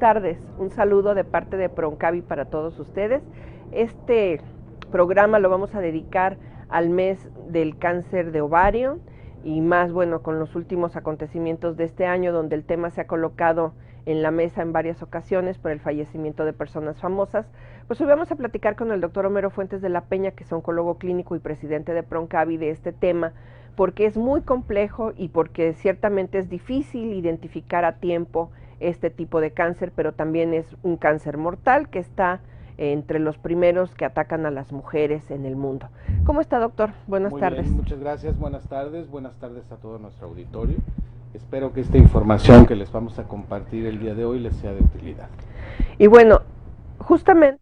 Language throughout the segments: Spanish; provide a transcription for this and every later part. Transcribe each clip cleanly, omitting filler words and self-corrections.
tardes. Un saludo de parte de Proncavi para todos ustedes. Este programa lo vamos a dedicar al mes del cáncer de ovario y más, bueno, con los últimos acontecimientos de este año, donde el tema se ha colocado en la mesa en varias ocasiones por el fallecimiento de personas famosas. Pues hoy vamos a platicar con el doctor Homero Fuentes de la Peña, que es oncólogo clínico y presidente de Proncavi, de este tema, porque es muy complejo y porque ciertamente es difícil identificar a tiempo este tipo de cáncer, pero también es un cáncer mortal que está entre los primeros que atacan a las mujeres en el mundo. ¿Cómo está, doctor? Buenas tardes. Bien, muchas gracias, buenas tardes a todo nuestro auditorio. Espero que esta información que les vamos a compartir el día de hoy les sea de utilidad. Y bueno, justamente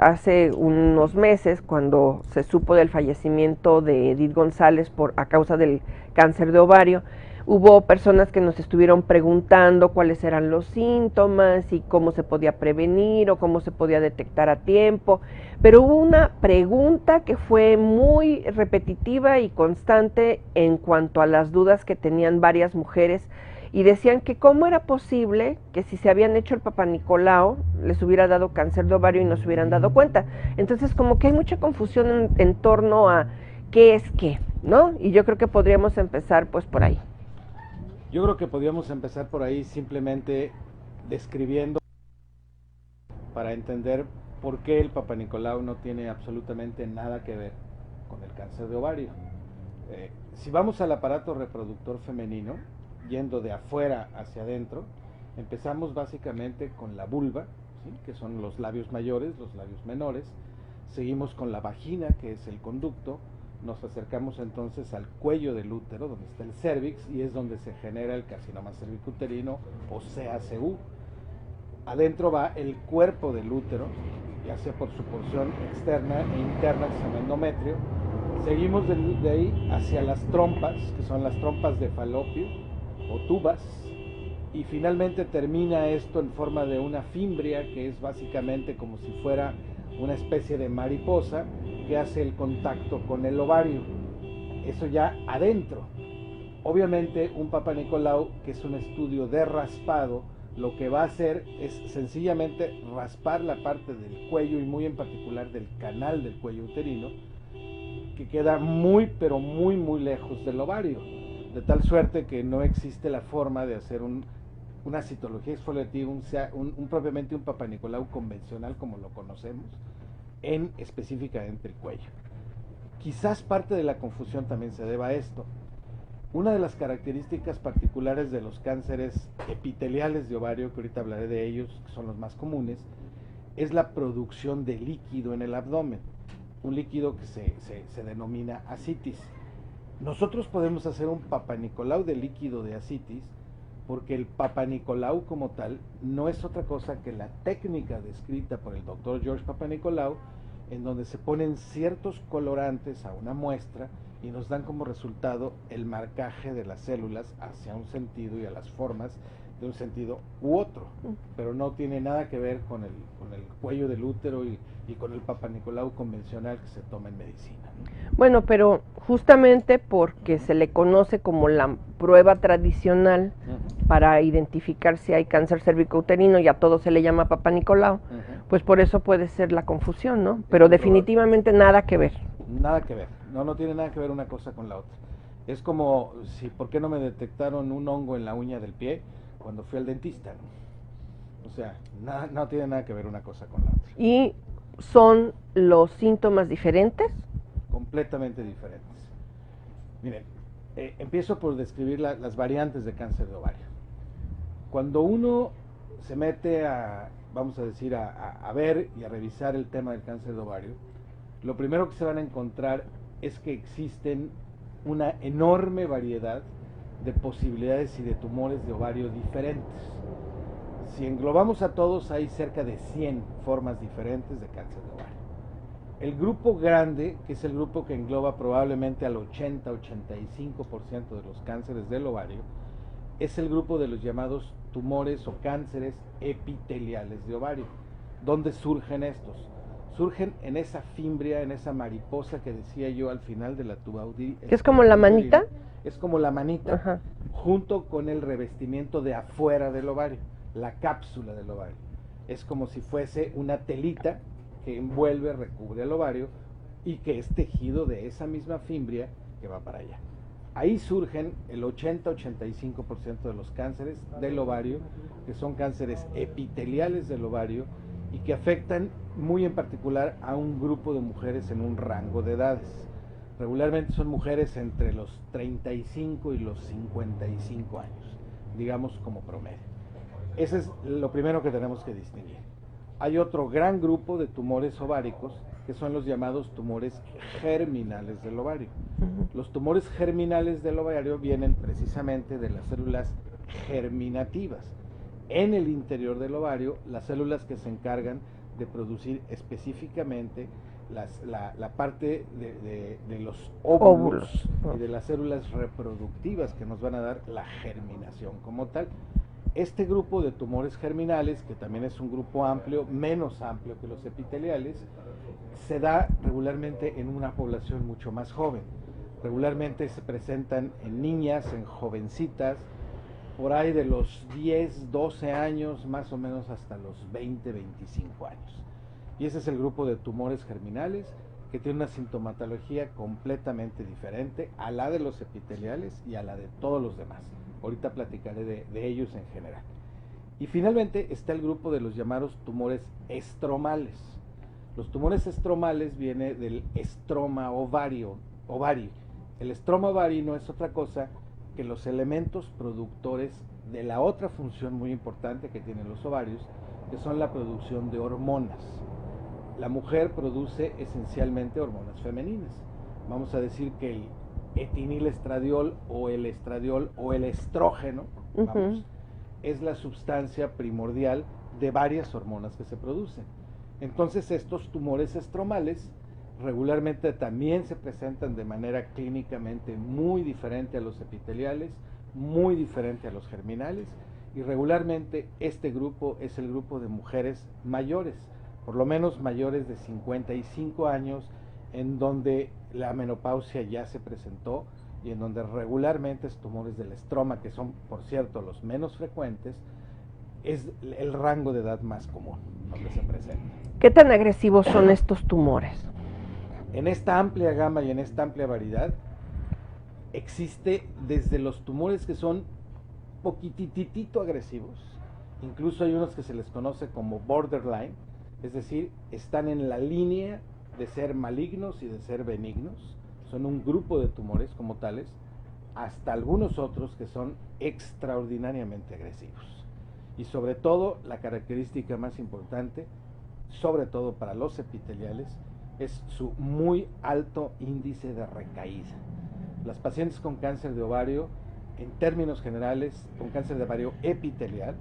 hace unos meses, cuando se supo del fallecimiento de Edith González a causa del cáncer de ovario, hubo personas que nos estuvieron preguntando cuáles eran los síntomas y cómo se podía prevenir o cómo se podía detectar a tiempo, pero hubo una pregunta que fue muy repetitiva y constante en cuanto a las dudas que tenían varias mujeres y decían que cómo era posible que si se habían hecho el Papá Nicolau les hubiera dado cáncer de ovario y no se hubieran dado cuenta. Entonces como que hay mucha confusión en torno a qué es qué, ¿no? Y yo creo que podríamos empezar pues por ahí. Yo creo que podríamos empezar por ahí simplemente describiendo para entender por qué el Papá Nicolau no tiene absolutamente nada que ver con el cáncer de ovario. Si vamos al aparato reproductor femenino, yendo de afuera hacia adentro, empezamos básicamente con la vulva, ¿sí?, que son los labios mayores, los labios menores, seguimos con la vagina, que es el conducto, nos acercamos entonces al cuello del útero, donde está el cérvix, y es donde se genera el carcinoma cervicuterino o CACU. Adentro va el cuerpo del útero, ya sea por su porción externa e interna, que se llama endometrio. Seguimos de ahí hacia las trompas, que son las trompas de falopio o tubas, y finalmente termina esto en forma de una fimbria, que es básicamente como si fuera una especie de mariposa que hace el contacto con el ovario. Eso ya adentro. Obviamente un Papá Nicolau, que es un estudio de raspado, lo que va a hacer es sencillamente raspar la parte del cuello y muy en particular del canal del cuello uterino, que queda muy pero muy lejos del ovario, de tal suerte que no existe la forma de hacer una citología exfoliativa, propiamente un Papá Nicolau convencional como lo conocemos, en específicamente el cuello. Quizás parte de la confusión también se deba a esto. Una de las características particulares de los cánceres epiteliales de ovario, que ahorita hablaré de ellos, que son los más comunes, es la producción de líquido en el abdomen, un líquido que se denomina ascitis. Nosotros podemos hacer un Papá Nicolau de líquido de ascitis, porque el Papá Nicolau como tal no es otra cosa que la técnica descrita por el doctor George Papanicolaou, en donde se ponen ciertos colorantes a una muestra y nos dan como resultado el marcaje de las células hacia un sentido y a las formas de un sentido u otro, pero no tiene nada que ver con el cuello del útero y con el Papá Nicolau convencional que se toma en medicina. Bueno, pero justamente porque se le conoce como la prueba tradicional para identificar si hay cáncer cervicouterino y a todo se le llama Papá Nicolau, pues por eso puede ser la confusión, ¿no? Pero definitivamente nada que ver. Nada que ver, no tiene nada que ver una cosa con la otra. Es como si, ¿por qué no me detectaron un hongo en la uña del pie cuando fui al dentista? O sea, no tiene nada que ver una cosa con la otra. ¿Y son los síntomas diferentes? Completamente diferentes. Miren, empiezo por describir las variantes de cáncer de ovario. Cuando uno se mete vamos a decir, a ver y a revisar el tema del cáncer de ovario, lo primero que se van a encontrar es que existen una enorme variedad de posibilidades y de tumores de ovario diferentes. Si englobamos a todos, hay cerca de 100 formas diferentes de cáncer de ovario. El grupo grande, que es el grupo que engloba probablemente al 80-85% de los cánceres del ovario, es el grupo de los llamados tumores o cánceres epiteliales de ovario. ¿Dónde surgen estos? Surgen en esa fimbria, en esa mariposa que decía yo al final de la tuba uterina. ¿Es como la manita? Es como la manita, junto con el revestimiento de afuera del ovario. la cápsula del ovario. Es como si fuese una telita que envuelve, recubre el ovario y que es tejido de esa misma fimbria que va para allá. Ahí surgen el 80-85% de los cánceres del ovario, que son cánceres epiteliales del ovario y que afectan muy en particular a un grupo de mujeres en un rango de edades. Regularmente son mujeres entre los 35 y los 55 años, digamos como promedio. Ese es lo primero que tenemos que distinguir. Hay otro gran grupo de tumores ováricos que son los llamados tumores germinales del ovario. Los tumores germinales del ovario vienen precisamente de las células germinativas. En el interior del ovario, las células que se encargan de producir específicamente la parte de los óvulos y de las células reproductivas que nos van a dar la germinación como tal. Este grupo de tumores germinales, que también es un grupo amplio, menos amplio que los epiteliales, se da regularmente en una población mucho más joven. Regularmente se presentan en niñas, en jovencitas, por ahí de los 10, 12 años, más o menos hasta los 20, 25 años. Y ese es el grupo de tumores germinales que tiene una sintomatología completamente diferente a la de los epiteliales y a la de todos los demás. Ahorita platicaré de ellos en general. Y finalmente está el grupo de los llamados tumores estromales. Los tumores estromales vienen del estroma ovario. El estroma ovario no es otra cosa que los elementos productores de la otra función muy importante que tienen los ovarios, que son la producción de hormonas. La mujer produce esencialmente hormonas femeninas. Vamos a decir que el etinilestradiol o el estradiol o el estrógeno, es la sustancia primordial de varias hormonas que se producen. Entonces estos tumores estromales regularmente también se presentan de manera clínicamente muy diferente a los epiteliales, muy diferente a los germinales, y regularmente este grupo es el grupo de mujeres mayores, por lo menos mayores de 55 años, en donde la menopausia ya se presentó y en donde regularmente estos tumores del estroma, que son por cierto los menos frecuentes, es el rango de edad más común donde se presenta. ¿Qué tan agresivos son estos tumores? En esta amplia gama y en esta amplia variedad existe desde los tumores que son poquititito agresivos, incluso hay unos que se les conoce como borderline, es decir, están en la línea de ser malignos y de ser benignos, son un grupo de tumores como tales, hasta algunos otros que son extraordinariamente agresivos. Y sobre todo, la característica más importante, sobre todo para los epiteliales, es su muy alto índice de recaída. Las pacientes con cáncer de ovario, en términos generales, con cáncer de ovario epitelial,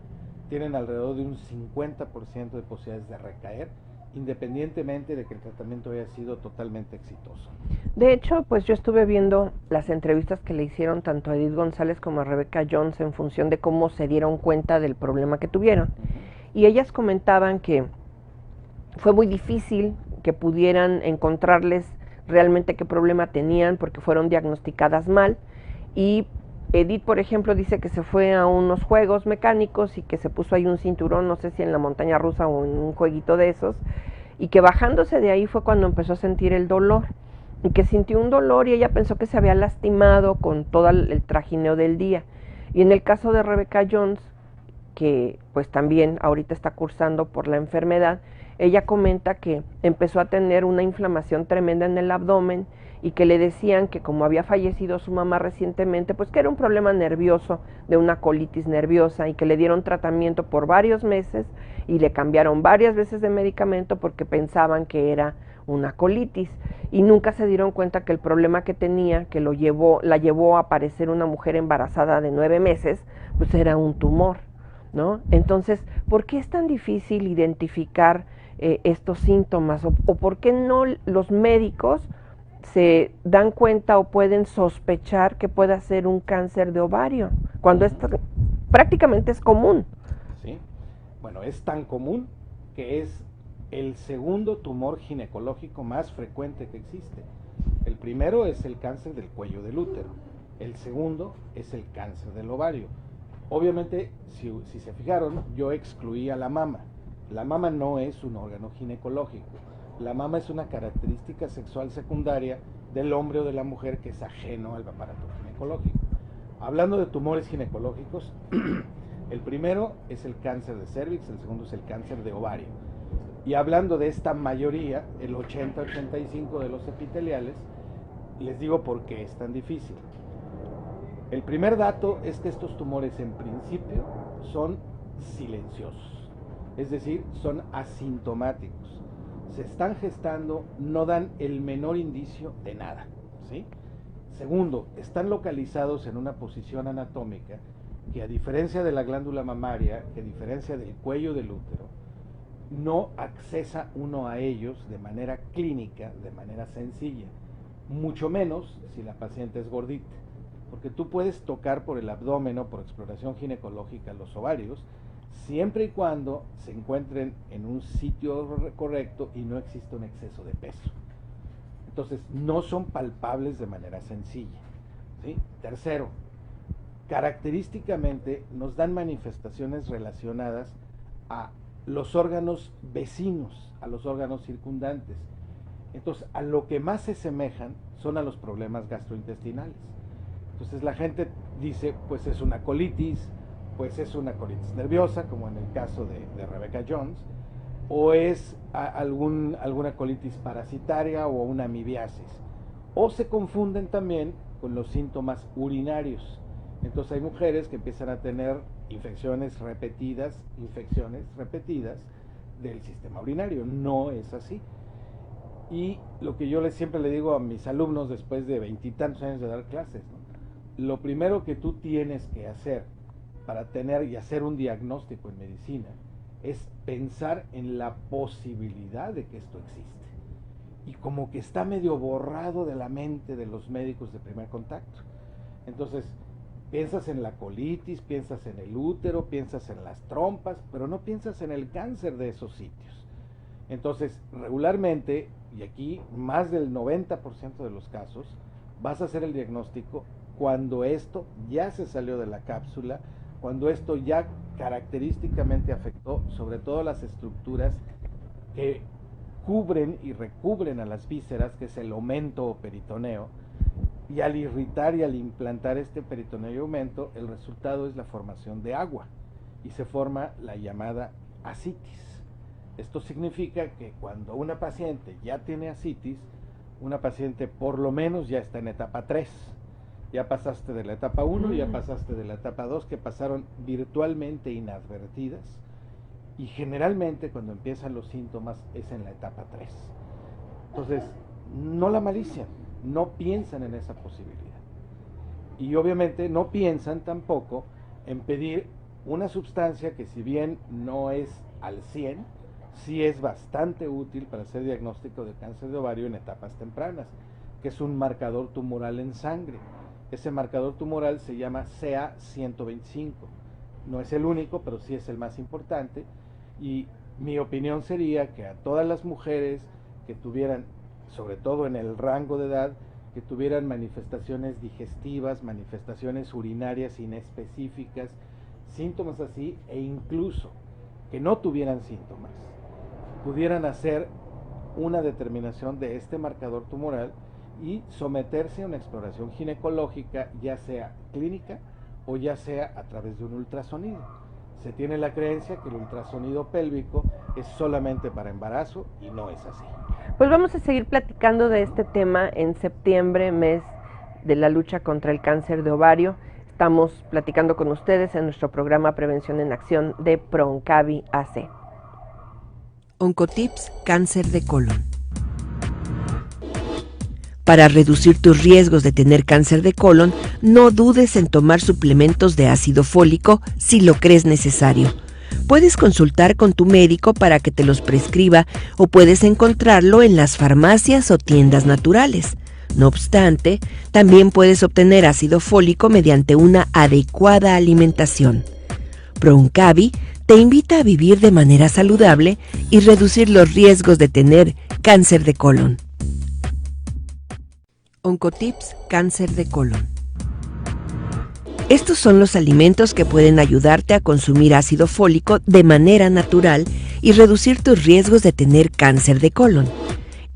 tienen alrededor de un 50% de posibilidades de recaer, independientemente de que el tratamiento haya sido totalmente exitoso. De hecho, pues yo estuve viendo las entrevistas que le hicieron tanto a Edith González como a Rebecca Jones en función de cómo se dieron cuenta del problema que tuvieron. Y ellas comentaban que fue muy difícil que pudieran encontrarles realmente qué problema tenían porque fueron diagnosticadas mal. Y Edith, por ejemplo, dice que se fue a unos juegos mecánicos y que se puso ahí un cinturón, no sé si en la montaña rusa o en un jueguito de esos, y que bajándose de ahí fue cuando empezó a sentir el dolor, y que sintió un dolor y ella pensó que se había lastimado con todo el trajineo del día. Y en el caso de Rebecca Jones, que pues también ahorita está cursando por la enfermedad, ella comenta que empezó a tener una inflamación tremenda en el abdomen y que le decían que como había fallecido su mamá recientemente, pues que era un problema nervioso, de una colitis nerviosa, y que le dieron tratamiento por varios meses y le cambiaron varias veces de medicamento porque pensaban que era una colitis, y nunca se dieron cuenta que el problema que tenía, que la llevó a parecer una mujer embarazada de 9 meses, pues era un tumor, ¿no? Entonces, ¿por qué es tan difícil identificar estos síntomas? ¿O por qué no los médicos se dan cuenta o pueden sospechar que pueda ser un cáncer de ovario, cuando prácticamente es común? Sí, bueno, es tan común que es el segundo tumor ginecológico más frecuente que existe. El primero es el cáncer del cuello del útero, el segundo es el cáncer del ovario. Obviamente, si se fijaron, yo excluí a la mama. La mama no es un órgano ginecológico. La mama es una característica sexual secundaria del hombre o de la mujer que es ajeno al aparato ginecológico. Hablando de tumores ginecológicos, el primero es el cáncer de cervix, el segundo es el cáncer de ovario. Y hablando de esta mayoría, el 80-85% de los epiteliales, les digo por qué es tan difícil. El primer dato es que estos tumores en principio son silenciosos, es decir, son asintomáticos. Se están gestando, no dan el menor indicio de nada, ¿sí? Segundo, están localizados en una posición anatómica que, a diferencia de la glándula mamaria, que a diferencia del cuello del útero, no accesa uno a ellos de manera clínica, de manera sencilla, mucho menos si la paciente es gordita, porque tú puedes tocar por el abdomen o por exploración ginecológica los ovarios, siempre y cuando se encuentren en un sitio correcto y no exista un exceso de peso. Entonces, no son palpables de manera sencilla, ¿sí? Tercero, característicamente nos dan manifestaciones relacionadas a los órganos vecinos, a los órganos circundantes. Entonces, a lo que más se semejan son a los problemas gastrointestinales. Entonces la gente dice, pues es una colitis, pues es una colitis nerviosa, como en el caso de Rebecca Jones, o es alguna colitis parasitaria o una amibiasis. O se confunden también con los síntomas urinarios. Entonces hay mujeres que empiezan a tener infecciones repetidas del sistema urinario. No es así. Y lo que yo siempre le digo a mis alumnos después de 20 y tantos años de dar clases, ¿no? Lo primero que tú tienes que hacer para tener y hacer un diagnóstico en medicina es pensar en la posibilidad de que esto existe. Y como que está medio borrado de la mente de los médicos de primer contacto. Entonces, piensas en la colitis, piensas en el útero, piensas en las trompas, pero no piensas en el cáncer de esos sitios. Entonces, regularmente, y aquí más del 90% de los casos, vas a hacer el diagnóstico cuando esto ya se salió de la cápsula, cuando esto ya característicamente afectó sobre todo las estructuras que cubren y recubren a las vísceras, que es el aumento o peritoneo, y al irritar y al implantar este peritoneo y aumento, el resultado es la formación de agua, y se forma la llamada ascitis. Esto significa que cuando una paciente ya tiene ascitis, una paciente por lo menos ya está en etapa 3. Ya pasaste de la etapa 1, ya pasaste de la etapa 2, que pasaron virtualmente inadvertidas, y generalmente cuando empiezan los síntomas es en la etapa 3. Entonces, no la malician, no piensan en esa posibilidad. Y obviamente no piensan tampoco en pedir una sustancia que, si bien no es al 100, sí es bastante útil para hacer diagnóstico de cáncer de ovario en etapas tempranas, que es un marcador tumoral en sangre. Ese marcador tumoral se llama CA125. No es el único, pero sí es el más importante. Y mi opinión sería que a todas las mujeres que tuvieran, sobre todo en el rango de edad, que tuvieran manifestaciones digestivas, manifestaciones urinarias inespecíficas, síntomas así, e incluso que no tuvieran síntomas, pudieran hacer una determinación de este marcador tumoral y someterse a una exploración ginecológica, ya sea clínica o ya sea a través de un ultrasonido. Se tiene la creencia que el ultrasonido pélvico es solamente para embarazo, y no es así. Pues vamos a seguir platicando de este tema en septiembre, mes de la lucha contra el cáncer de ovario. Estamos platicando con ustedes en nuestro programa Prevención en Acción de ProOncavi AC. Oncotips Cáncer de colon. Para reducir tus riesgos de tener cáncer de colon, no dudes en tomar suplementos de ácido fólico si lo crees necesario. Puedes consultar con tu médico para que te los prescriba, o puedes encontrarlo en las farmacias o tiendas naturales. No obstante, también puedes obtener ácido fólico mediante una adecuada alimentación. ProOncavi te invita a vivir de manera saludable y reducir los riesgos de tener cáncer de colon. Oncotips Cáncer de colon. Estos son los alimentos que pueden ayudarte a consumir ácido fólico de manera natural y reducir tus riesgos de tener cáncer de colon.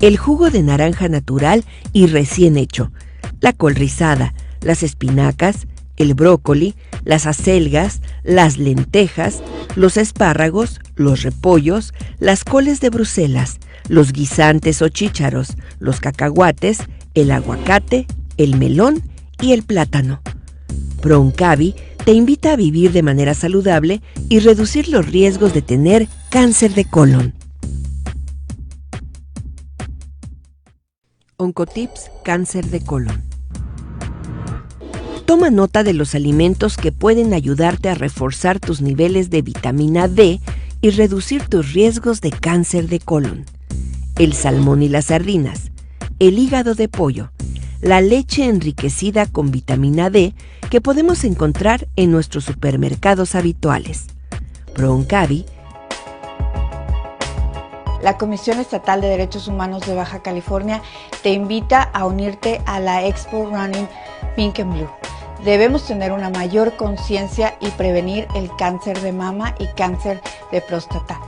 El jugo de naranja natural y recién hecho, la col rizada, las espinacas, el brócoli, las acelgas, las lentejas, los espárragos, los repollos, las coles de Bruselas, los guisantes o chícharos, los cacahuates, el aguacate, el melón y el plátano. Prooncavi te invita a vivir de manera saludable y reducir los riesgos de tener cáncer de colon. Oncotips Cáncer de colon. Toma nota de los alimentos que pueden ayudarte a reforzar tus niveles de vitamina D y reducir tus riesgos de cáncer de colon. El salmón y las sardinas, el hígado de pollo, la leche enriquecida con vitamina D que podemos encontrar en nuestros supermercados habituales. Prooncavi. La Comisión Estatal de Derechos Humanos de Baja California te invita a unirte a la Expo Running Pink and Blue. Debemos tener una mayor conciencia y prevenir el cáncer de mama y cáncer de próstata.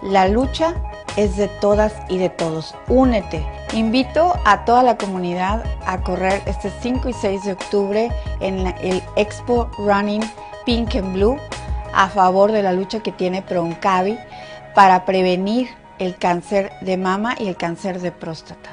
La lucha es de todas y de todos. Únete. Invito a toda la comunidad a correr este 5 y 6 de octubre en el Expo Running Pink and Blue a favor de la lucha que tiene Prooncavi para prevenir el cáncer de mama y el cáncer de próstata.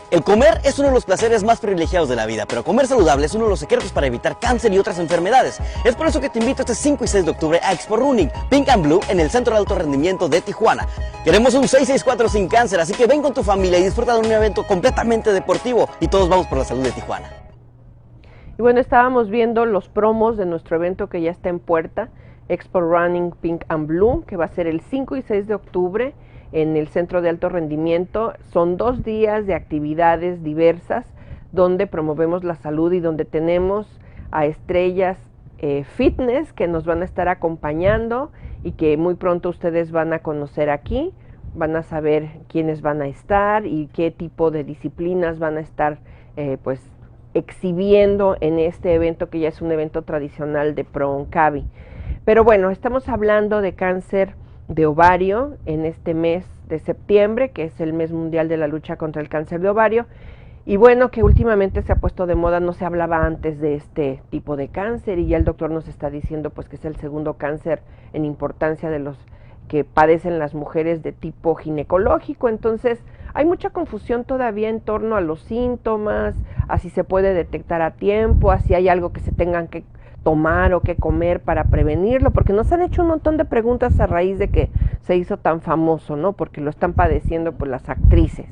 El comer es uno de los placeres más privilegiados de la vida, pero comer saludable es uno de los secretos para evitar cáncer y otras enfermedades. Es por eso que te invito este 5 y 6 de octubre a Expo Running Pink and Blue en el Centro de Alto Rendimiento de Tijuana. Queremos un 664 sin cáncer, así que ven con tu familia y disfruta de un evento completamente deportivo y todos vamos por la salud de Tijuana. Y bueno, estábamos viendo los promos de nuestro evento que ya está en puerta, Expo Running Pink and Blue, que va a ser el 5 y 6 de octubre en el Centro de Alto Rendimiento. Son 2 días de actividades diversas donde promovemos la salud y donde tenemos a estrellas fitness que nos van a estar acompañando y que muy pronto ustedes van a conocer aquí, van a saber quiénes van a estar y qué tipo de disciplinas van a estar pues exhibiendo en este evento que ya es un evento tradicional de Prooncavi. Pero bueno, estamos hablando de cáncer de ovario en este mes de septiembre, que es el mes mundial de la lucha contra el cáncer de ovario, y bueno, que últimamente se ha puesto de moda, no se hablaba antes de este tipo de cáncer, y ya el doctor nos está diciendo pues que es el segundo cáncer en importancia de los que padecen las mujeres de tipo ginecológico. Entonces hay mucha confusión todavía en torno a los síntomas, a si se puede detectar a tiempo, a si hay algo que se tengan que tomar o qué comer para prevenirlo, porque nos han hecho un montón de preguntas a raíz de que se hizo tan famoso, ¿no? Porque lo están padeciendo pues las actrices.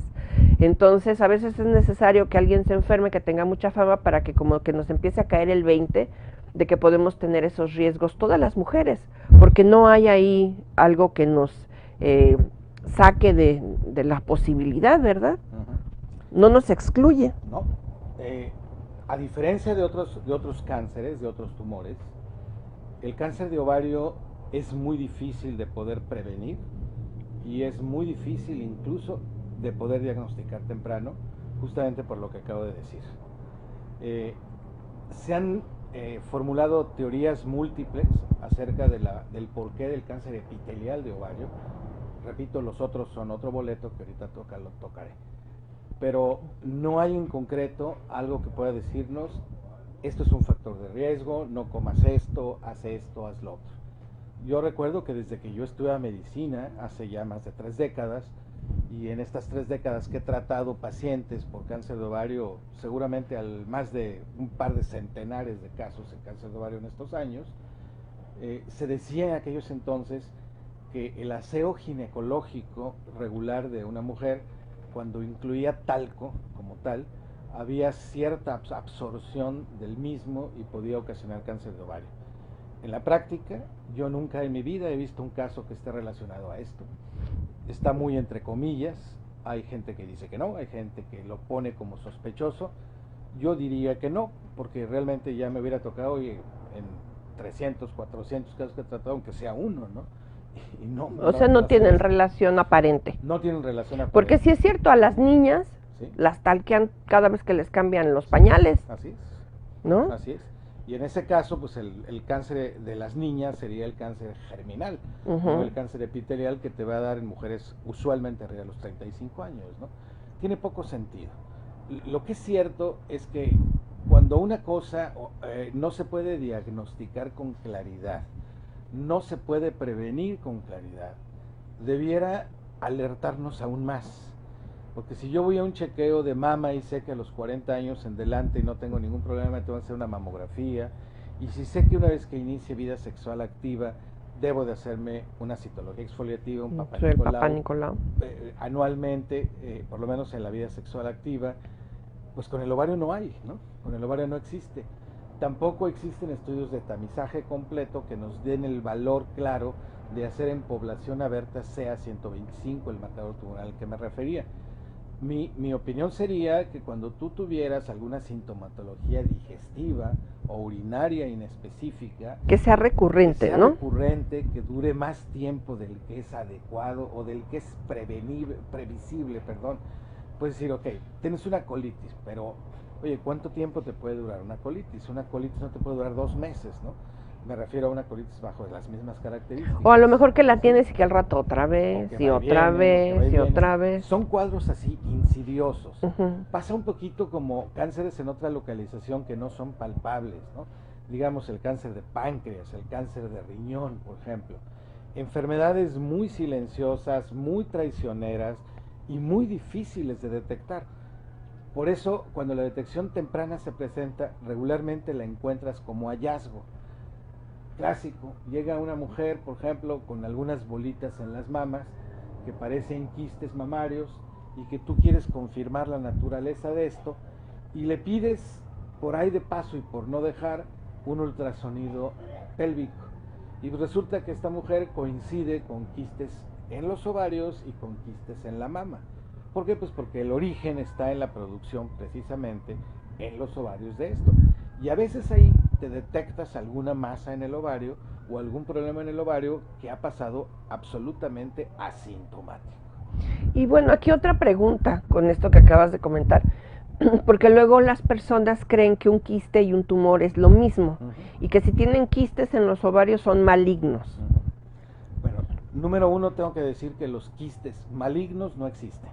Entonces a veces es necesario que alguien se enferme, que tenga mucha fama, para que como que nos empiece a caer el 20 de que podemos tener esos riesgos todas las mujeres, porque no hay ahí algo que nos saque de la posibilidad, ¿verdad? No nos excluye. No. A diferencia de otros cánceres, de otros tumores, el cáncer de ovario es muy difícil de poder prevenir y es muy difícil incluso de poder diagnosticar temprano, justamente por lo que acabo de decir. Se han formulado teorías múltiples acerca del porqué del cáncer epitelial de ovario. Repito, los otros son otro boleto que ahorita lo tocaré. Pero no hay en concreto algo que pueda decirnos, esto es un factor de riesgo, no comas esto, haz lo otro. Yo recuerdo que desde que yo estudié medicina, hace ya más de 3 décadas, y en estas 3 décadas que he tratado pacientes por cáncer de ovario, seguramente al más de un par de centenares de casos de cáncer de ovario en estos años, se decía en aquellos entonces que el aseo ginecológico regular de una mujer, cuando incluía talco como tal, había cierta absorción del mismo y podía ocasionar cáncer de ovario. En la práctica, yo nunca en mi vida he visto un caso que esté relacionado a esto. Está muy entre comillas, hay gente que dice que no, hay gente que lo pone como sospechoso. Yo diría que no, porque realmente ya me hubiera tocado en 300, 400 casos que he tratado, aunque sea uno, ¿no? y no. O sea, no tienen relación aparente. No tienen relación aparente. Porque sí es cierto, a las niñas ¿Sí? las talquean cada vez que les cambian los pañales, Así es. ¿no? Así es. Y en ese caso, pues el cáncer de las niñas sería el cáncer germinal, no el cáncer epitelial que te va a dar en mujeres usualmente arriba de los 35 años, ¿no? Tiene poco sentido. Lo que es cierto es que cuando una cosa no se puede diagnosticar con claridad, no se puede prevenir con claridad, debiera alertarnos aún más. Porque si yo voy a un chequeo de mama y sé que a los 40 años en delante y no tengo ningún problema, te van a hacer una mamografía, y si sé que una vez que inicie vida sexual activa, debo de hacerme una citología exfoliativa, un Papá Nicolau, anualmente, por lo menos en la vida sexual activa, pues con el ovario no hay, ¿no? Con el ovario no existe. Tampoco existen estudios de tamizaje completo que nos den el valor claro de hacer en población abierta CA125, el marcador tumoral al que me refería. Mi opinión sería que cuando tú tuvieras alguna sintomatología digestiva o urinaria inespecífica, que sea recurrente, ¿no? Recurrente, que dure más tiempo del que es adecuado o del que es previsible, puedes decir, ok, tienes una colitis, pero oye, ¿cuánto tiempo te puede durar una colitis? Una colitis no te puede durar 2 meses, ¿no? Me refiero a una colitis bajo las mismas características. O a lo mejor que la tienes y que al rato otra vez, y otra vez, y otra vez. Son cuadros así insidiosos. Pasa un poquito como cánceres en otra localización que no son palpables, ¿no? Digamos el cáncer de páncreas, el cáncer de riñón, por ejemplo. Enfermedades muy silenciosas, muy traicioneras y muy difíciles de detectar. Por eso, cuando la detección temprana se presenta, regularmente la encuentras como hallazgo. Clásico, llega una mujer, por ejemplo, con algunas bolitas en las mamas que parecen quistes mamarios y que tú quieres confirmar la naturaleza de esto y le pides por ahí de paso y por no dejar un ultrasonido pélvico. Y resulta que esta mujer coincide con quistes en los ovarios y con quistes en la mama. ¿Por qué? Pues porque el origen está en la producción precisamente en los ovarios de esto. Y a veces ahí te detectas alguna masa en el ovario o algún problema en el ovario que ha pasado absolutamente asintomático. Y bueno, aquí otra pregunta con esto que acabas de comentar, porque luego las personas creen que un quiste y un tumor es lo mismo, y que si tienen quistes en los ovarios son malignos. Bueno, número uno, tengo que decir que los quistes malignos no existen,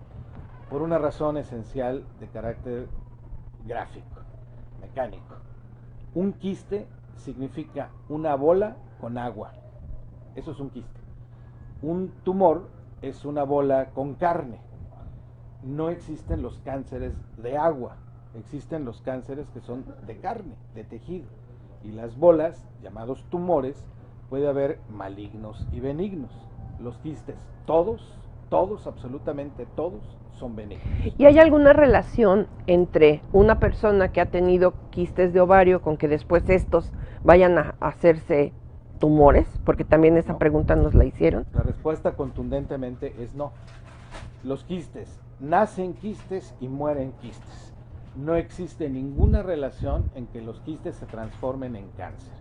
por una razón esencial de carácter gráfico, mecánico. Un quiste significa una bola con agua. Eso es un quiste. Un tumor es una bola con carne. No existen los cánceres de agua. Existen los cánceres que son de carne, de tejido. Y las bolas, llamados tumores, puede haber malignos y benignos. Los quistes, todos, absolutamente todos, son benignos. ¿Y hay alguna relación entre una persona que ha tenido quistes de ovario con que después estos vayan a hacerse tumores? Porque también esa pregunta nos la hicieron. La respuesta contundentemente es no. Los quistes, nacen quistes y mueren quistes. No existe ninguna relación en que los quistes se transformen en cáncer.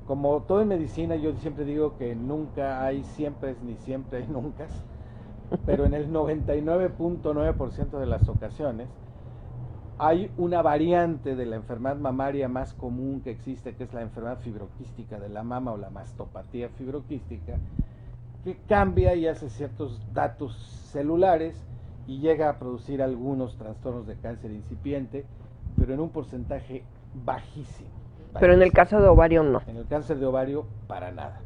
Como todo en medicina, yo siempre digo que nunca hay siempre ni siempre hay nunca. Pero en el 99.9% de las ocasiones hay una variante de la enfermedad mamaria más común que existe, que es la enfermedad fibroquística de la mama o la mastopatía fibroquística, que cambia y hace ciertos datos celulares y llega a producir algunos trastornos de cáncer incipiente, pero en un porcentaje bajísimo. Pero en el caso de ovario no. En el cáncer de ovario, para nada.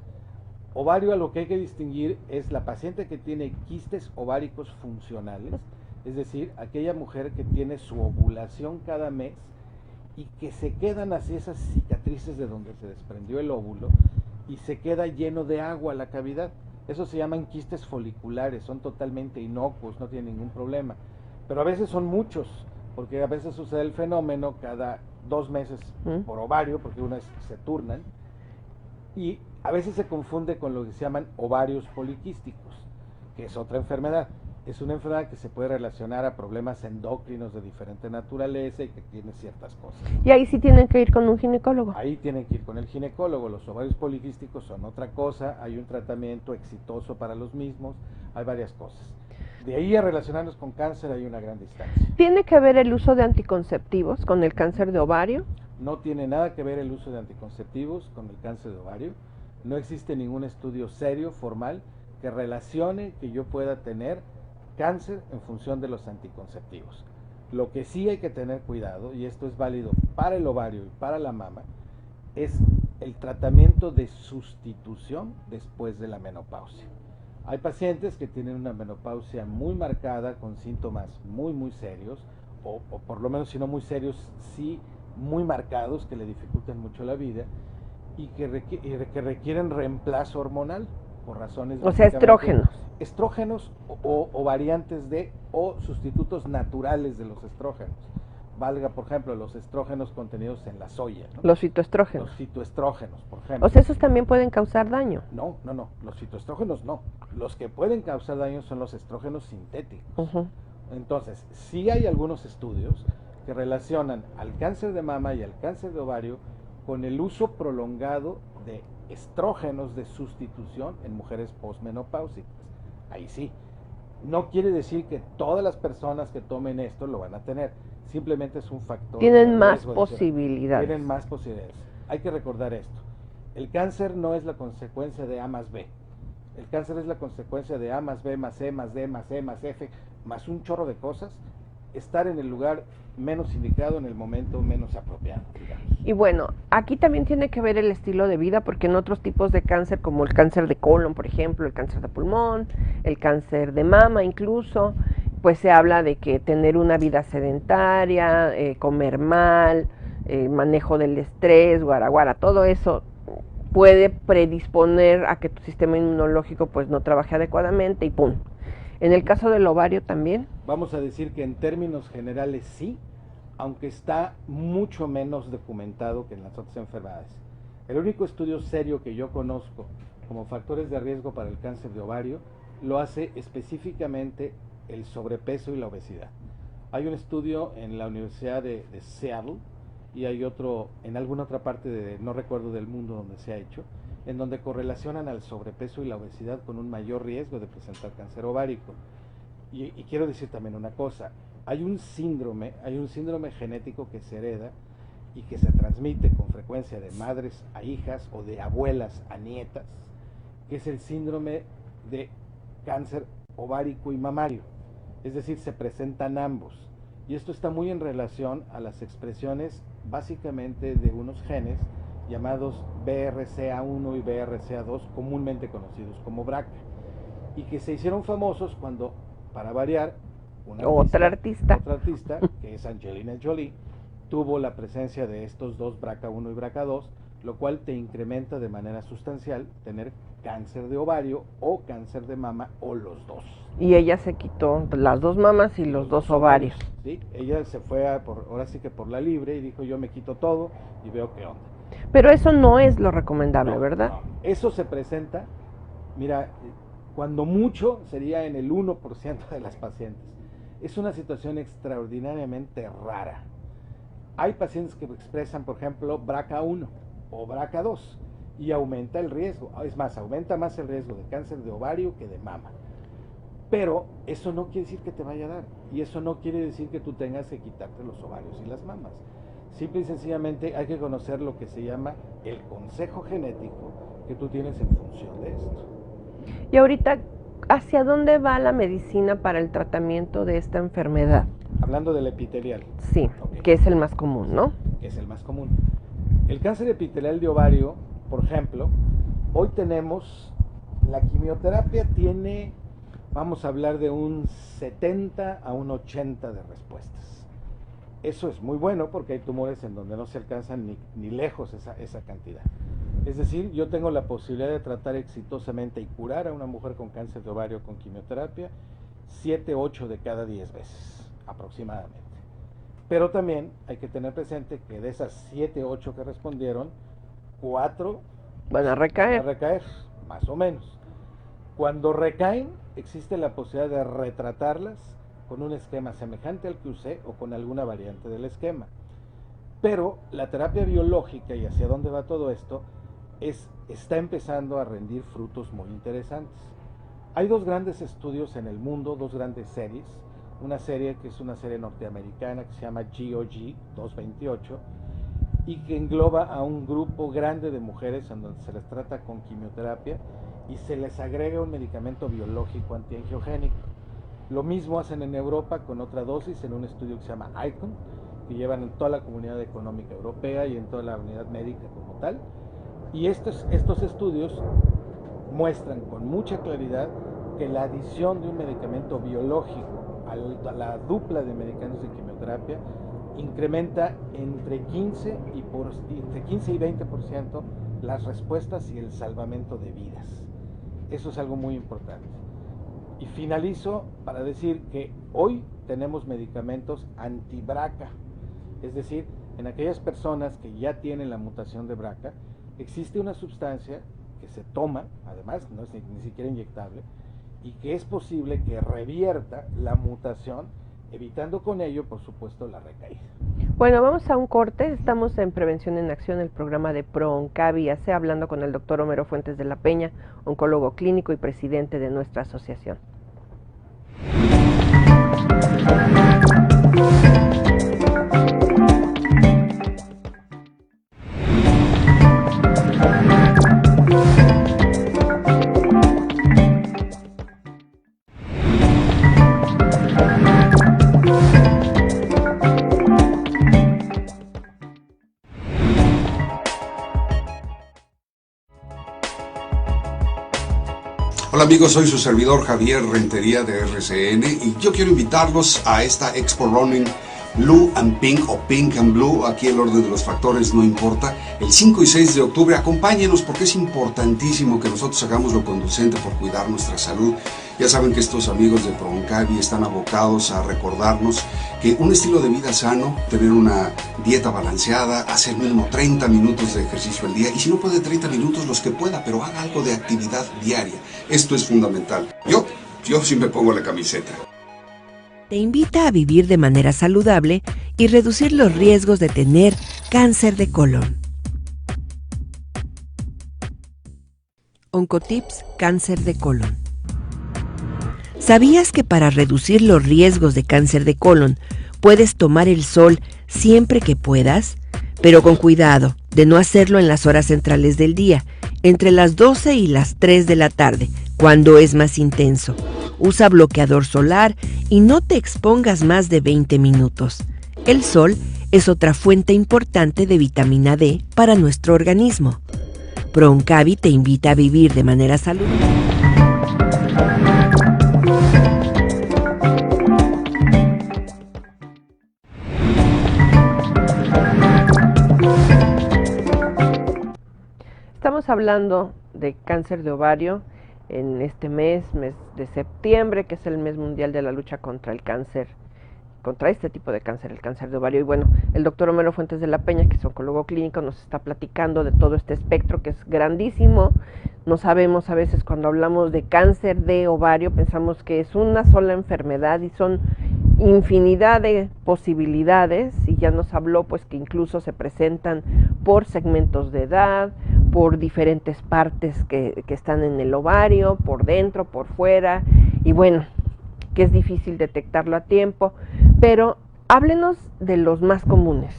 Ovario, a lo que hay que distinguir es la paciente que tiene quistes ováricos funcionales, es decir, aquella mujer que tiene su ovulación cada mes y que se quedan así esas cicatrices de donde se desprendió el óvulo y se queda lleno de agua la cavidad. Eso se llaman quistes foliculares, son totalmente inocuos, no tienen ningún problema. Pero a veces son muchos, porque a veces sucede el fenómeno cada 2 meses por ovario, porque unas se turnan, y a veces se confunde con lo que se llaman ovarios poliquísticos, que es otra enfermedad. es una enfermedad que se puede relacionar a problemas endocrinos de diferente naturaleza y que tiene ciertas cosas. Y ahí sí tienen que ir con un ginecólogo. Ahí tienen que ir con el ginecólogo. Los ovarios poliquísticos son otra cosa, hay un tratamiento exitoso para los mismos, hay varias cosas. De ahí a relacionarnos con cáncer hay una gran distancia. ¿Tiene que ver el uso de anticonceptivos con el cáncer de ovario? No tiene nada que ver el uso de anticonceptivos con el cáncer de ovario. No existe ningún estudio serio, formal, que relacione que yo pueda tener cáncer en función de los anticonceptivos. Lo que sí hay que tener cuidado, y esto es válido para el ovario y para la mama, es el tratamiento de sustitución después de la menopausia. Hay pacientes que tienen una menopausia muy marcada, con síntomas muy serios, o por lo menos si no muy serios, sí muy marcados, que le dificultan mucho la vida, y que requieren reemplazo hormonal por razones... O sea, estrógenos. Estrógenos o variantes de, o sustitutos naturales de los estrógenos. Valga, por ejemplo, los estrógenos contenidos en la soya, ¿no? Los fitoestrógenos. Los fitoestrógenos, por ejemplo. O sea, esos también pueden causar daño. No, los fitoestrógenos no. Los que pueden causar daño son los estrógenos sintéticos. Entonces, sí hay algunos estudios que relacionan al cáncer de mama y al cáncer de ovario con el uso prolongado de estrógenos de sustitución en mujeres posmenopáusicas. Ahí sí. No quiere decir que todas las personas que tomen esto lo van a tener. Simplemente es un factor. Tienen más posibilidades. Tienen más posibilidades. Hay que recordar esto. El cáncer no es la consecuencia de A más B. El cáncer es la consecuencia de A más B más C más D más E más F más un chorro de cosas. Estar en el lugar menos indicado en el momento menos apropiado, digamos. Y bueno, aquí también tiene que ver el estilo de vida, porque en otros tipos de cáncer, como el cáncer de colon, por ejemplo, el cáncer de pulmón, el cáncer de mama incluso, pues se habla de que tener una vida sedentaria, comer mal, manejo del estrés, guaraguara, todo eso puede predisponer a que tu sistema inmunológico pues no trabaje adecuadamente y ¡pum! En el caso del ovario también. Vamos a decir que en términos generales sí, aunque está mucho menos documentado que en las otras enfermedades. El único estudio serio que yo conozco como factores de riesgo para el cáncer de ovario lo hace específicamente el sobrepeso y la obesidad. Hay un estudio en la Universidad de Seattle y hay otro en alguna otra parte no recuerdo del mundo donde se ha hecho, en donde correlacionan al sobrepeso y la obesidad con un mayor riesgo de presentar cáncer ovárico. Y quiero decir también una cosa, hay un síndrome genético que se hereda y que se transmite con frecuencia de madres a hijas o de abuelas a nietas, que es el síndrome de cáncer ovárico y mamario. Es decir, se presentan ambos. Y esto está muy en relación a las expresiones básicamente de unos genes llamados BRCA1 y BRCA2, comúnmente conocidos como BRCA, y que se hicieron famosos cuando, para variar, otra artista, que es Angelina Jolie, tuvo la presencia de estos dos BRCA1 y BRCA2, lo cual te incrementa de manera sustancial tener cáncer de ovario o cáncer de mama o los dos. Y ella se quitó las dos mamas y los dos ovarios. Sí, ella se fue ahora sí que por la libre y dijo yo me quito todo y veo qué onda. Pero eso no es lo recomendable, No, ¿verdad? No. Eso se presenta, mira, cuando mucho sería en el 1% de las pacientes. Es una situación extraordinariamente rara. Hay pacientes que expresan, por ejemplo, BRCA1 o BRCA2 y aumenta el riesgo. Es más, aumenta más el riesgo de cáncer de ovario que de mama. Pero eso no quiere decir que te vaya a dar. Y eso no quiere decir que tú tengas que quitarte los ovarios y las mamas. Simple y sencillamente hay que conocer lo que se llama el consejo genético que tú tienes en función de esto. Y ahorita, ¿hacia dónde va la medicina para el tratamiento de esta enfermedad? Hablando del epitelial. Sí, okay. Que es el más común, ¿no? Que es el más común. El cáncer epitelial de ovario, por ejemplo, hoy tenemos, la quimioterapia tiene, vamos a hablar de un 70 a un 80 de respuestas. Eso es muy bueno porque hay tumores en donde no se alcanzan ni lejos esa cantidad. Es decir, yo tengo la posibilidad de tratar exitosamente y curar a una mujer con cáncer de ovario con quimioterapia 7, 8 de cada 10 veces, aproximadamente. Pero también hay que tener presente que de esas 7, 8 que respondieron, 4 van a recaer, más o menos. Cuando recaen, existe la posibilidad de retratarlas con un esquema semejante al que usé o con alguna variante del esquema. Pero la terapia biológica, y hacia dónde va todo esto, está empezando a rendir frutos muy interesantes. Hay dos grandes estudios en el mundo, dos grandes series. Una serie que es una serie norteamericana que se llama GOG 228 y que engloba a un grupo grande de mujeres en donde se les trata con quimioterapia y se les agrega un medicamento biológico antiangiogénico. Lo mismo hacen en Europa con otra dosis en un estudio que se llama ICON, que llevan en toda la Comunidad Económica Europea y en toda la unidad médica como tal. Y estos estudios muestran con mucha claridad que la adición de un medicamento biológico a la dupla de medicamentos de quimioterapia incrementa entre 15 y 20% las respuestas y el salvamento de vidas. Eso es algo muy importante. Y finalizo para decir que hoy tenemos medicamentos anti-BRCA, es decir, en aquellas personas que ya tienen la mutación de BRCA, existe una sustancia que se toma, además no es ni siquiera inyectable, y que es posible que revierta la mutación, evitando con ello, por supuesto, la recaída. Bueno, vamos a un corte. Estamos en Prevención en Acción, el programa de ProOncavi AC, hablando con el doctor Homero Fuentes de la Peña, oncólogo clínico y presidente de nuestra asociación. Hola amigos, soy su servidor Javier Rentería de RCN y yo quiero invitarlos a esta Expo Running Blue and Pink o Pink and Blue, aquí el orden de los factores no importa, el 5 y 6 de octubre. Acompáñenos porque es importantísimo que nosotros hagamos lo conducente por cuidar nuestra salud. Ya saben que estos amigos de ProOncavi están abocados a recordarnos que un estilo de vida sano, tener una dieta balanceada, hacer mínimo 30 minutos de ejercicio al día, y si no puede 30 minutos, los que pueda, pero haga algo de actividad diaria. Esto es fundamental. Yo siempre pongo la camiseta. Te invita a vivir de manera saludable y reducir los riesgos de tener cáncer de colon. Oncotips Cáncer de colon. ¿Sabías que para reducir los riesgos de cáncer de colon puedes tomar el sol siempre que puedas? Pero con cuidado de no hacerlo en las horas centrales del día, entre las 12 y las 3 de la tarde, cuando es más intenso. Usa bloqueador solar y no te expongas más de 20 minutos. El sol es otra fuente importante de vitamina D para nuestro organismo. ProOncavi te invita a vivir de manera saludable. Estamos hablando de cáncer de ovario en este mes de septiembre, que es el mes mundial de la lucha contra el cáncer, contra este tipo de cáncer, el cáncer de ovario. Y bueno, el doctor Homero Fuentes de la Peña, que es oncólogo clínico, nos está platicando de todo este espectro que es grandísimo. No sabemos, a veces cuando hablamos de cáncer de ovario, pensamos que es una sola enfermedad y son infinidad de posibilidades, y ya nos habló pues que incluso se presentan por segmentos de edad, por diferentes partes que están en el ovario, por dentro, por fuera, y bueno, que es difícil detectarlo a tiempo, pero háblenos de los más comunes.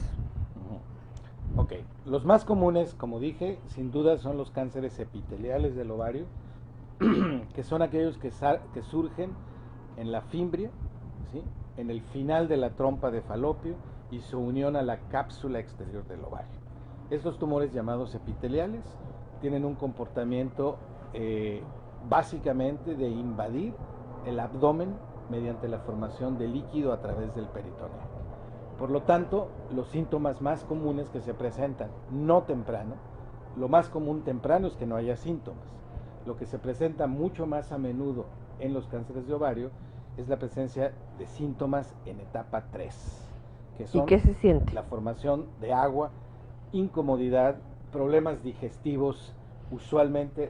Ok, los más comunes, como dije, sin duda son los cánceres epiteliales del ovario, que son aquellos que surgen en la fimbria, ¿sí?, en el final de la trompa de falopio y su unión a la cápsula exterior del ovario. Estos tumores llamados epiteliales tienen un comportamiento básicamente de invadir el abdomen mediante la formación de líquido a través del peritoneo. Por lo tanto, los síntomas más comunes que se presentan no temprano, lo más común temprano es que no haya síntomas. Lo que se presenta mucho más a menudo en los cánceres de ovario es la presencia de síntomas en etapa 3, que son ¿Y qué se siente? la formación de agua, incomodidad, problemas digestivos usualmente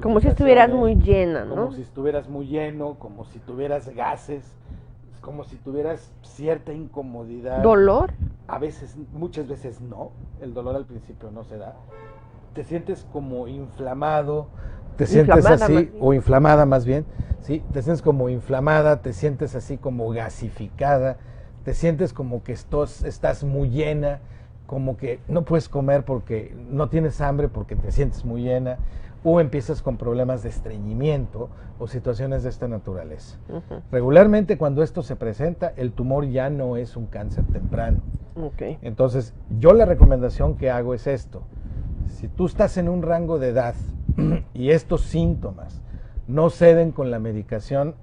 Como si estuvieras muy llena, ¿no? Como si estuvieras muy lleno, como si tuvieras gases, como si tuvieras cierta incomodidad. ¿Dolor? A veces, muchas veces no, el dolor al principio no se da. Te sientes como inflamado, te sientes así, o inflamada más bien, ¿sí? Te sientes como inflamada, te sientes así como gasificada, te sientes como que estás muy llena, como que no puedes comer porque no tienes hambre porque te sientes muy llena, o empiezas con problemas de estreñimiento o situaciones de esta naturaleza. Regularmente cuando esto se presenta, el tumor ya no es un cáncer temprano. Entonces, yo la recomendación que hago es esto. Si tú estás en un rango de edad y estos síntomas no ceden con la medicación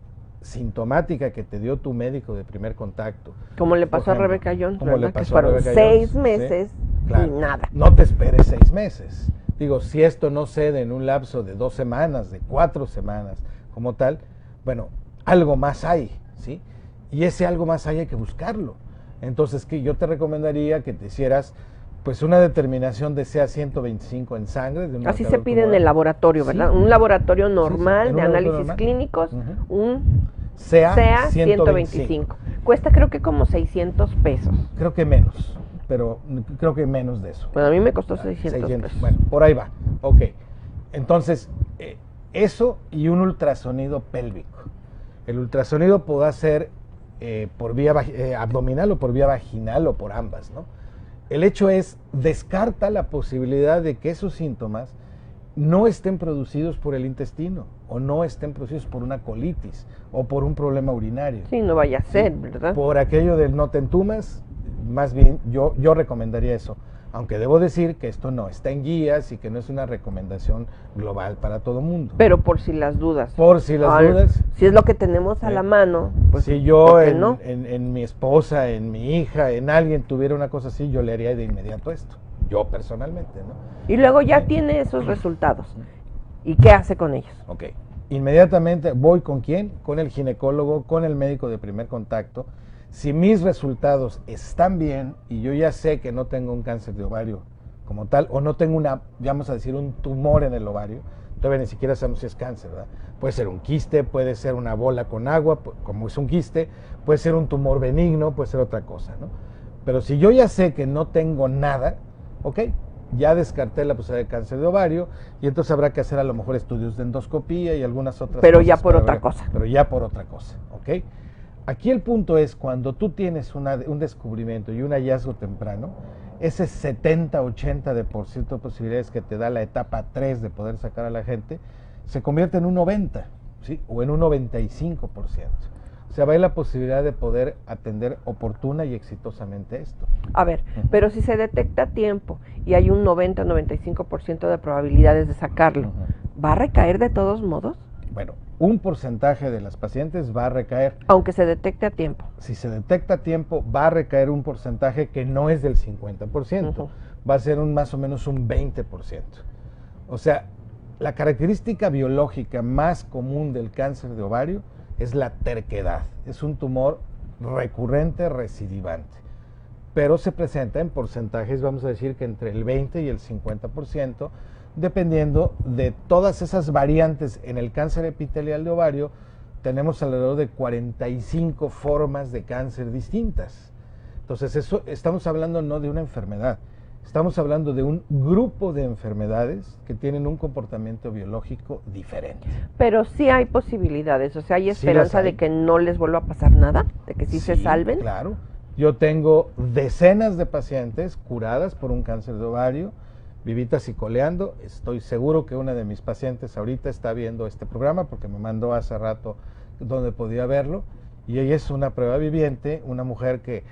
sintomática que te dio tu médico de primer contacto. Como le pasó a Rebeca Jones, como le pasó a fueron Rebeca 6 Jones, meses, ¿sí? Claro. Y nada. No te esperes 6 meses. Digo, si esto no cede en un lapso de 2 semanas, de 4 semanas, como tal, bueno, algo más hay, ¿sí? Y ese algo más hay que buscarlo. Entonces, que yo te recomendaría que te hicieras pues una determinación de CA-125 en sangre. De un así se pide en el laboratorio, ¿verdad? Sí. Un laboratorio normal, de análisis clínicos, un CA-125. Cuesta creo que como 600 pesos. Creo que menos, pero creo que menos de eso. Bueno, a mí me costó 600 pesos. Bueno, por ahí va. Ok. Entonces, eso y un ultrasonido pélvico. El ultrasonido puede ser por vía abdominal o por vía vaginal o por ambas, ¿no? El hecho es, descarta la posibilidad de que esos síntomas no estén producidos por el intestino o no estén producidos por una colitis o por un problema urinario. Sí, no vaya a ser, ¿verdad? Por aquello del no te entumas, más bien yo recomendaría eso. Aunque debo decir que esto no está en guías y que no es una recomendación global para todo el mundo. Pero por si las dudas. Por si las dudas. Si es lo que tenemos a la mano. Pues si yo en mi esposa, en mi hija, en alguien tuviera una cosa así, yo le haría de inmediato esto. Yo personalmente, ¿no? Y luego ya tiene esos resultados. ¿Y qué hace con ellos? Ok. Inmediatamente voy ¿con quién? Con el ginecólogo, con el médico de primer contacto. Si mis resultados están bien y yo ya sé que no tengo un cáncer de ovario como tal, o no tengo vamos a decir, un tumor en el ovario, todavía ni siquiera sabemos si es cáncer, ¿verdad? Puede ser un quiste, puede ser una bola con agua, como es un quiste, puede ser un tumor benigno, puede ser otra cosa, ¿no? Pero si yo ya sé que no tengo nada, ok, ya descarté la posibilidad de cáncer de ovario y entonces habrá que hacer a lo mejor estudios de endoscopía y algunas otras cosas. Pero ya por otra cosa. Pero ya por otra cosa, ¿ok? Aquí el punto es, cuando tú tienes un descubrimiento y un hallazgo temprano, ese 70-80% de posibilidades que te da la etapa 3 de poder sacar a la gente, se convierte en un 90%, ¿sí? O en un 95%. O sea, va a haber la posibilidad de poder atender oportuna y exitosamente esto. A ver, pero si se detecta a tiempo y hay un 90-95% de probabilidades de sacarlo, ¿va a recaer de todos modos? Bueno, un porcentaje de las pacientes va a recaer. Aunque se detecte a tiempo. Si se detecta a tiempo, va a recaer un porcentaje que no es del 50%, va a ser más o menos un 20%. O sea, la característica biológica más común del cáncer de ovario es la terquedad. Es un tumor recurrente, recidivante, pero se presenta en porcentajes, vamos a decir que entre el 20 y el 50%, dependiendo de todas esas variantes. En el cáncer epitelial de ovario tenemos alrededor de 45 formas de cáncer distintas. Entonces, eso estamos hablando no de una enfermedad, estamos hablando de un grupo de enfermedades que tienen un comportamiento biológico diferente. Pero sí hay posibilidades, o sea, hay esperanza de que no les vuelva a pasar nada, de que sí se salven. Claro, yo tengo decenas de pacientes curadas por un cáncer de ovario, vivitas y coleando. Estoy seguro que una de mis pacientes ahorita está viendo este programa porque me mandó hace rato donde podía verlo, y ella es una prueba viviente, una mujer que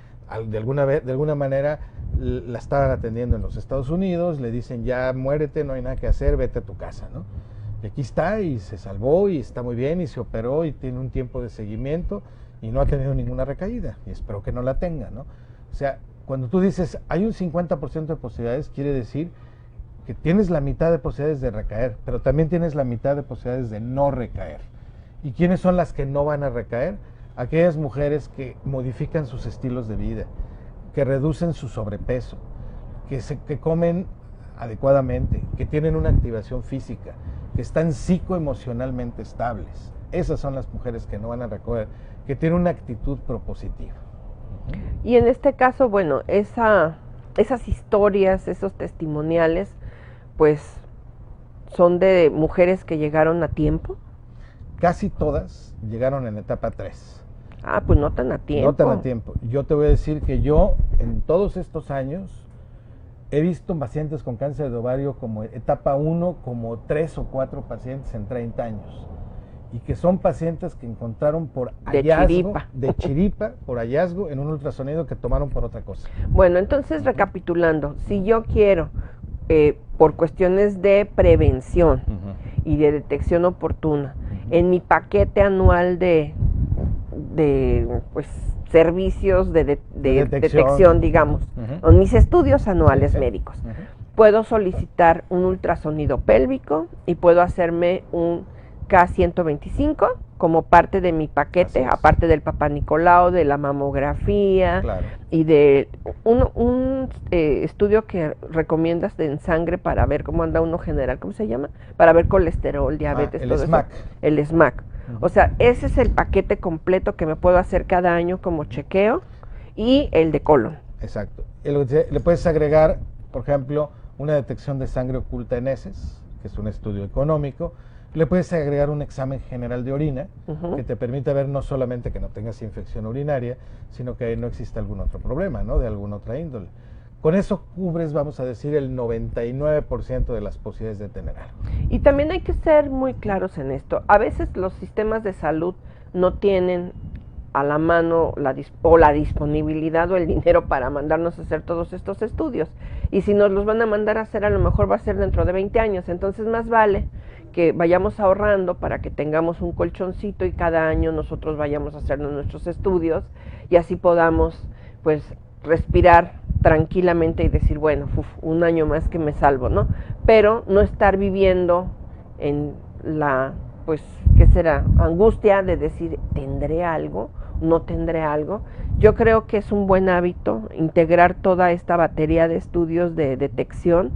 de alguna manera la estaban atendiendo en los Estados Unidos, le dicen ya muérete, no hay nada que hacer, vete a tu casa, ¿no? Y aquí está y se salvó y está muy bien y se operó y tiene un tiempo de seguimiento y no ha tenido ninguna recaída y espero que no la tenga, ¿no? O sea, cuando tú dices hay un 50% de posibilidades, quiere decir que tienes la mitad de posibilidades de recaer, pero también tienes la mitad de posibilidades de no recaer. ¿Y quiénes son las que no van a recaer? Aquellas mujeres que modifican sus estilos de vida, que reducen su sobrepeso, que comen adecuadamente, que tienen una activación física, que están psicoemocionalmente estables. Esas son las mujeres que no van a recoger, que tienen una actitud propositiva. Y en este caso, bueno, esas historias, esos testimoniales, pues son de mujeres que llegaron a tiempo. Casi todas llegaron en etapa 3. Ah, pues no tan a tiempo. No tan a tiempo. Yo te voy a decir que yo, en todos estos años, he visto pacientes con cáncer de ovario como etapa 1, como 3 o 4 pacientes en 30 años. Y que son pacientes que encontraron por hallazgo, de chiripa, por hallazgo, en un ultrasonido que tomaron por otra cosa. Bueno, entonces recapitulando, si yo quiero, por cuestiones de prevención y de detección oportuna, en mi paquete anual de pues servicios de detección, digamos, en mis estudios anuales médicos, puedo solicitar un ultrasonido pélvico y puedo hacerme un K125 como parte de mi paquete, aparte del Papá Nicolau, de la mamografía, y de un estudio que recomiendas en sangre para ver cómo anda uno general, ¿cómo se llama? Para ver colesterol, diabetes, el todo SMAC. eso. El SMAC. O sea, ese es el paquete completo que me puedo hacer cada año como chequeo, y el de colon. Exacto. Le puedes agregar, por ejemplo, una detección de sangre oculta en heces, que es un estudio económico. Le puedes agregar un examen general de orina, que te permite ver no solamente que no tengas infección urinaria, sino que no existe algún otro problema, ¿no? De alguna otra índole. Con eso cubres, vamos a decir, el 99% de las posibilidades de tener algo. Y también hay que ser muy claros en esto. A veces los sistemas de salud no tienen a la mano la disponibilidad o el dinero para mandarnos a hacer todos estos estudios. Y si nos los van a mandar a hacer, a lo mejor va a ser dentro de 20 años. Entonces más vale que vayamos ahorrando para que tengamos un colchoncito y cada año nosotros vayamos a hacernos nuestros estudios y así podamos pues respirar tranquilamente y decir, bueno, un año más que me salvo, ¿no? Pero no estar viviendo en la, pues, ¿qué será? Angustia de decir, ¿tendré algo? ¿No tendré algo? Yo creo que es un buen hábito integrar toda esta batería de estudios de detección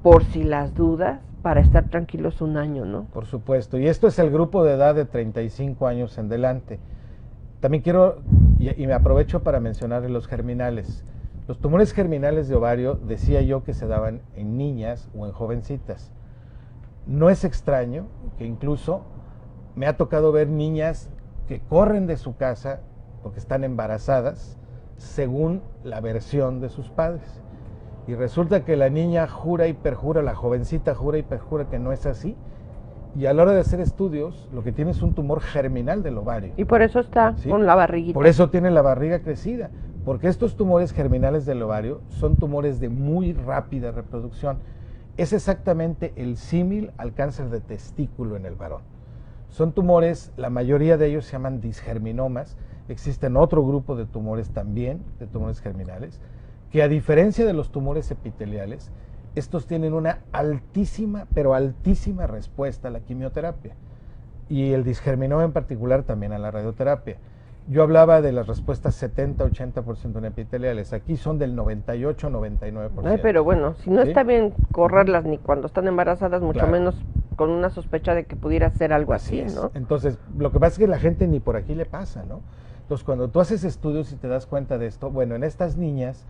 por si las dudas, para estar tranquilos un año, ¿no? Por supuesto, y esto es el grupo de edad de 35 años en delante. También quiero, y me aprovecho para mencionar los germinales. Los tumores germinales de ovario, decía yo que se daban en niñas o en jovencitas. No es extraño que incluso me ha tocado ver niñas que corren de su casa porque están embarazadas según la versión de sus padres. Y resulta que la niña jura y perjura, la jovencita jura y perjura que no es así. Y a la hora de hacer estudios, lo que tiene es un tumor germinal del ovario. Y por eso está con la barriguita. Por eso tiene la barriga crecida. Porque estos tumores germinales del ovario son tumores de muy rápida reproducción. Es exactamente el símil al cáncer de testículo en el varón. Son tumores, la mayoría de ellos se llaman disgerminomas. Existen otro grupo de tumores también, de tumores germinales, que a diferencia de los tumores epiteliales, estos tienen una altísima, pero altísima respuesta a la quimioterapia. Y el disgerminoma en particular también a la radioterapia. Yo hablaba de las respuestas 70-80% en epiteliales. Aquí son del 98-99%. Ay, pero bueno, si no está bien correrlas ni cuando están embarazadas, mucho menos con una sospecha de que pudiera ser algo así, ¿no? Entonces, lo que pasa es que la gente ni por aquí le pasa, ¿no? Entonces, cuando tú haces estudios y te das cuenta de esto, bueno, en estas niñas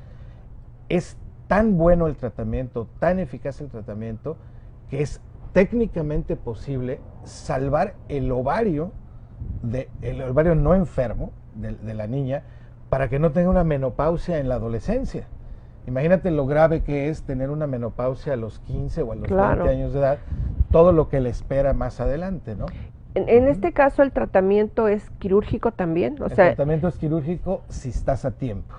es tan bueno el tratamiento, tan eficaz el tratamiento, que es técnicamente posible salvar el ovario no enfermo de la niña para que no tenga una menopausia en la adolescencia. Imagínate lo grave que es tener una menopausia a los 15 o a los 20 años de edad, todo lo que le espera más adelante, ¿no? En este caso, ¿el tratamiento es quirúrgico también? El tratamiento es quirúrgico si estás a tiempo.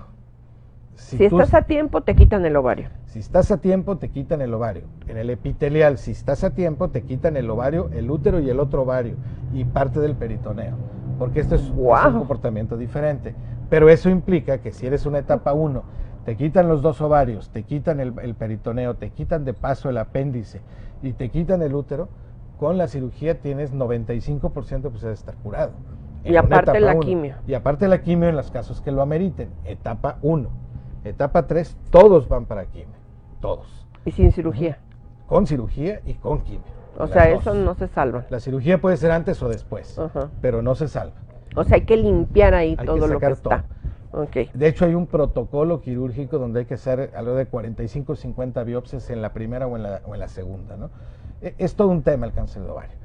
Si estás a tiempo, te quitan el ovario. Si estás a tiempo, te quitan el ovario. En el epitelial, si estás a tiempo, te quitan el ovario, el útero y el otro ovario, y parte del peritoneo. Porque esto es un comportamiento diferente. Pero eso implica que si eres una etapa 1, te quitan los 2 ovarios, te quitan el peritoneo, te quitan de paso el apéndice y te quitan el útero, con la cirugía tienes 95% de estar curado. Y aparte la quimio. Y aparte la quimio en los casos que lo ameriten. Etapa 1. Etapa 3, todos van para quimio. Todos. ¿Y sin cirugía? Con cirugía y con quimio. O sea, Las eso dos. no se salva. La cirugía puede ser antes o después, Ajá. pero no se salva. O sea, hay que limpiar ahí Hay todo que lo que sacar está. Ok. De hecho, hay un protocolo quirúrgico donde hay que hacer alrededor de 45 o 50 biopsias en la primera o en la segunda, ¿no? Es todo un tema el cáncer de ovario.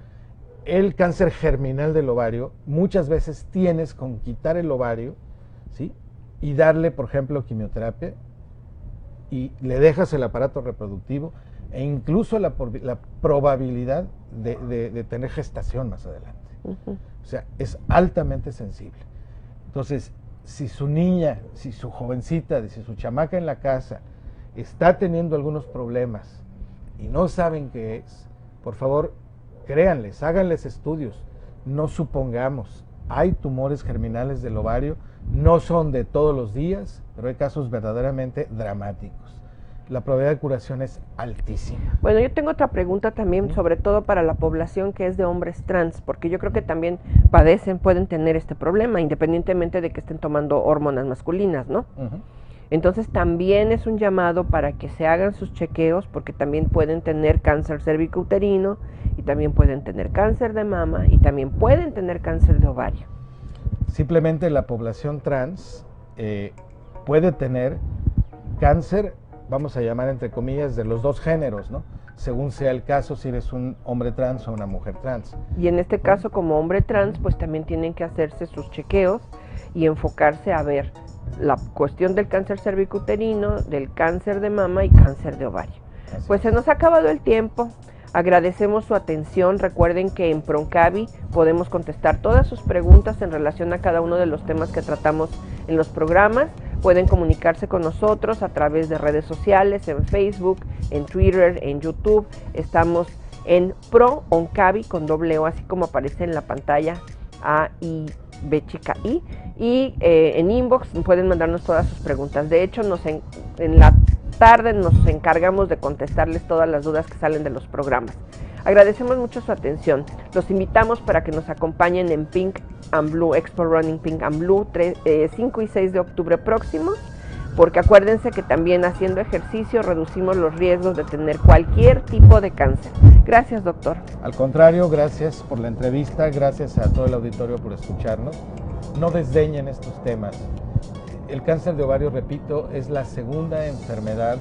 El cáncer germinal del ovario, muchas veces tienes con quitar el ovario, ¿sí? Y darle, por ejemplo, quimioterapia, y le dejas el aparato reproductivo, e incluso la probabilidad de tener gestación más adelante. Ujú. O sea, es altamente sensible. Entonces, si su niña, si su jovencita, si su chamaca en la casa está teniendo algunos problemas y no saben qué es, por favor, créanles, háganles estudios, no supongamos. Hay tumores germinales del ovario, no son de todos los días, pero hay casos verdaderamente dramáticos. La probabilidad de curación es altísima. Bueno, yo tengo otra pregunta también, sobre todo para la población que es de hombres trans, porque yo creo que también pueden tener este problema, independientemente de que estén tomando hormonas masculinas, ¿no? Uh-huh. Entonces también es un llamado para que se hagan sus chequeos, porque también pueden tener cáncer cervicouterino, y también pueden tener cáncer de mama, y también pueden tener cáncer de ovario. Simplemente la población trans puede tener cáncer, vamos a llamar entre comillas, de los dos géneros, ¿no? Según sea el caso, si eres un hombre trans o una mujer trans. Y en este caso, como hombre trans, pues también tienen que hacerse sus chequeos y enfocarse a ver la cuestión del cáncer cervicouterino, del cáncer de mama y cáncer de ovario. Así Pues es. se nos ha acabado el tiempo. Agradecemos su atención. Recuerden que en Proncavi podemos contestar todas sus preguntas en relación a cada uno de los temas que tratamos en los programas. Pueden comunicarse con nosotros a través de redes sociales, en Facebook, en Twitter, en YouTube. Estamos en Proncavi con doble O, así como aparece en la pantalla, A-I-B-I. Y en inbox pueden mandarnos todas sus preguntas. De hecho, en la tarde nos encargamos de contestarles todas las dudas que salen de los programas. Agradecemos mucho su atención. Los invitamos para que nos acompañen en Pink and Blue, Expo Running Pink and Blue, 5 y 6 de octubre próximos, porque acuérdense que también haciendo ejercicio reducimos los riesgos de tener cualquier tipo de cáncer. Gracias, doctor. Al contrario, gracias por la entrevista, gracias a todo el auditorio por escucharnos. No desdeñen estos temas. El cáncer de ovario, repito, es la segunda enfermedad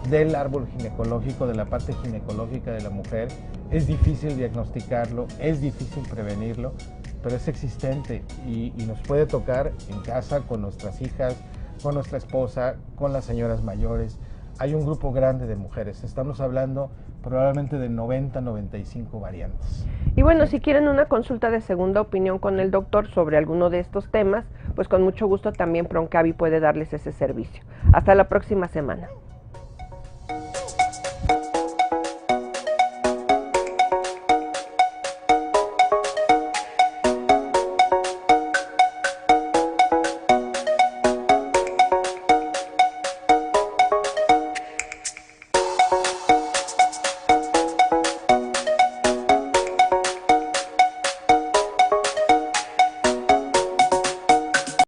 del árbol ginecológico, de la parte ginecológica de la mujer. Es difícil diagnosticarlo, es difícil prevenirlo, pero es existente y nos puede tocar en casa con nuestras hijas, con nuestra esposa, con las señoras mayores. Hay un grupo grande de mujeres, estamos hablando probablemente de 90-95 variantes. Y bueno, si quieren una consulta de segunda opinión con el doctor sobre alguno de estos temas, pues con mucho gusto también Proncavi puede darles ese servicio. Hasta la próxima semana.